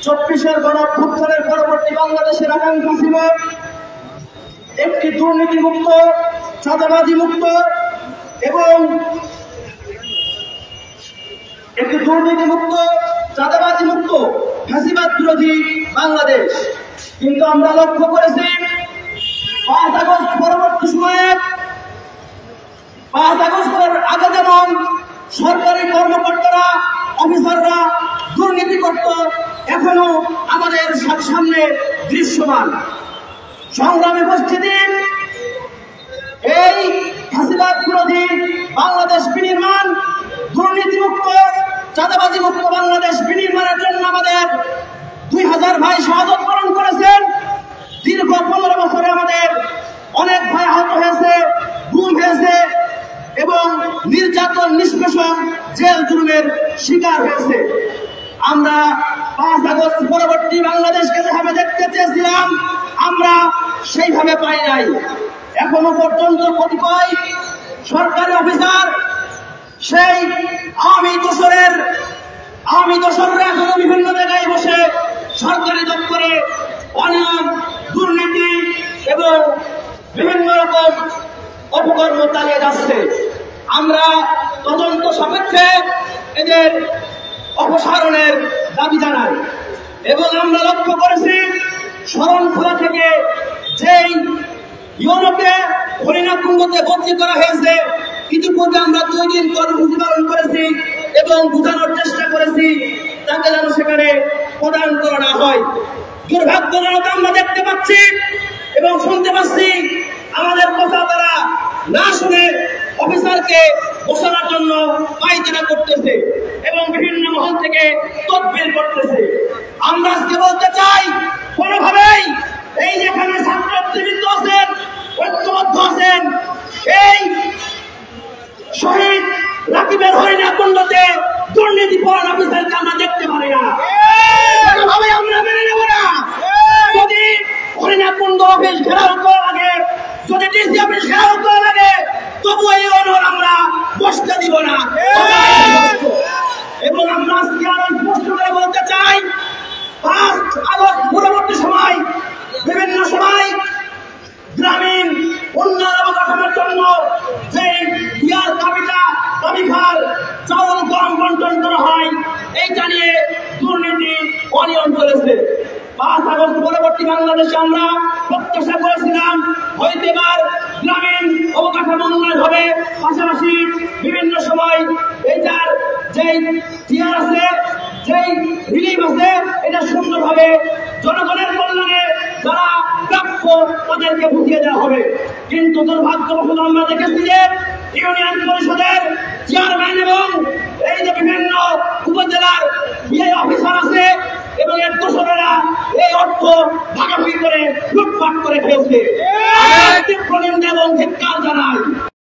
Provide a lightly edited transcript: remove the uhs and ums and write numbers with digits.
24-এর গণঅভ্যুত্থানের পরবর্তী বাংলাদেশের আকাঙ্ক্ষা ছিল একটি দুর্নীতিমুক্ত, চাঁদাবাজি মুক্ত এবং ফ্যাসিবাদ বিরোধী বাংলাদেশ। কিন্তু আমরা লক্ষ্য করেছি 5 আগস্ট পরবর্তী সময়ে 5 আগস্টের আগে যেমন সরকারি কর্মকর্তারা, অফিসাররা দুর্নীতি করত, এখনো আমাদের সামনে দৃশ্যমান। সংগ্রামী উপস্থিতি, এই ফ্যাসিবাদ বিরোধী বাংলাদেশ বিনির্মাণ, দুর্নীতিমুক্ত, চাঁদাবাজি মুক্ত বাংলাদেশ বিনির্মাণের জন্য আমাদের 2000 ভাই শাহাদত বরণ করেছেন। দীর্ঘ 15 বছরে আমাদের অনেক ভাই আহত হয়েছে, গুম হয়েছে এবং নির্যাতন, নিষ্পেষণ, জেল জুলুমের শিকার হয়েছে। আমরা 5 আগস্ট পরবর্তী বাংলাদেশকে যেভাবে দেখতে চেয়েছিলাম, আমরা সেইভাবে পাই নাই। এখনো পর্যন্ত কতিপয় সরকারি অফিসার, সেই আওয়ামী দোসররা এখনো বিভিন্ন জায়গায় বসে সরকারি দপ্তরে অনিয়ম, দুর্নীতি এবং বিভিন্ন রকম অপকর্ম চালিয়ে যাচ্ছে। আমরা তদন্ত সাপেক্ষে এদের অপসারণের দাবি জানাই এবং আমরা লক্ষ্য করেছি শরণখোলা থেকে যেই ইউরোপে হরিণাকুণ্ডতে বদলি করা হয়েছে, ইতিপূর্বে আমরা 2 দিন কর্মসূচি পালন করেছি এবং বোঝানোর চেষ্টা করেছি তাকে যেন সেখানে প্রদান করা না হয়। দুর্ভাগ্যজনক আমরা দেখতে পাচ্ছি এবং শুনতে পাচ্ছি আমাদের কথা তারা না শুনে অফিসারকে বসানোর জন্য পায়তারা করতেছে এবং বিভিন্ন মহল থেকে তদবির করতেছে। আমরা আজকে বলতে চাই, কোনোভাবেই এই যেখানে ছাত্রবৃন্দ আছেন, ঐক্যবদ্ধ আছেন, এই শহীদ রাকিবের হরিণাকুণ্ডতে দুর্নীতিপরায়ণ অফিসারকে আমরা দেখতে পারি না, কোনোভাবেই আমরা মেনে নেব না। যদি হরিণাকুণ্ড অফিস ঘেরাও করা লাগে, যদি ডিসি অফিস ঘেরাও করা লাগে, তবু এই অনর আমরা বসতে দিব না। এবং আমরা আজকে আরো স্পষ্ট করে বলতে চাই, 5 আগস্ট পরবর্তী সময় বিভিন্ন সময় গ্রামীণ উন্নয়ন অবকাঠামোর জন্য যে ইয়ার দাবিখার চাউল গম বন্টন করা হয়, এইটা নিয়ে দুর্নীতি, অনিয়ম চলেছে। 5 আগস্ট পরবর্তী বাংলাদেশে আমরা প্রত্যাশা করেছিলাম হয়তো এবার গ্রামীণ অবকাঠামো উন্নয়ন হবে, পাশাপাশি বিভিন্ন সময় এইটার যেই টিয়ার আছে, যেই রিলিফ আছে, এটা সুন্দরভাবে জনগণের কল্যাণে যারা প্রাপ্য তাদেরকে বুঝিয়ে দেওয়া হবে। কিন্তু দুর্ভাগ্যবশত আমরা দেখেছি যে ইউনিয়ন পরিষদের চেয়ারম্যান এবং এই যে বিভিন্ন উপজেলার বিআই অফিসার আছে এবং এর দোসরেরা এই অর্থ ভাগাভাগি করে লুটপাট করে খেয়েছে। এবং ধিক্কার জানাই।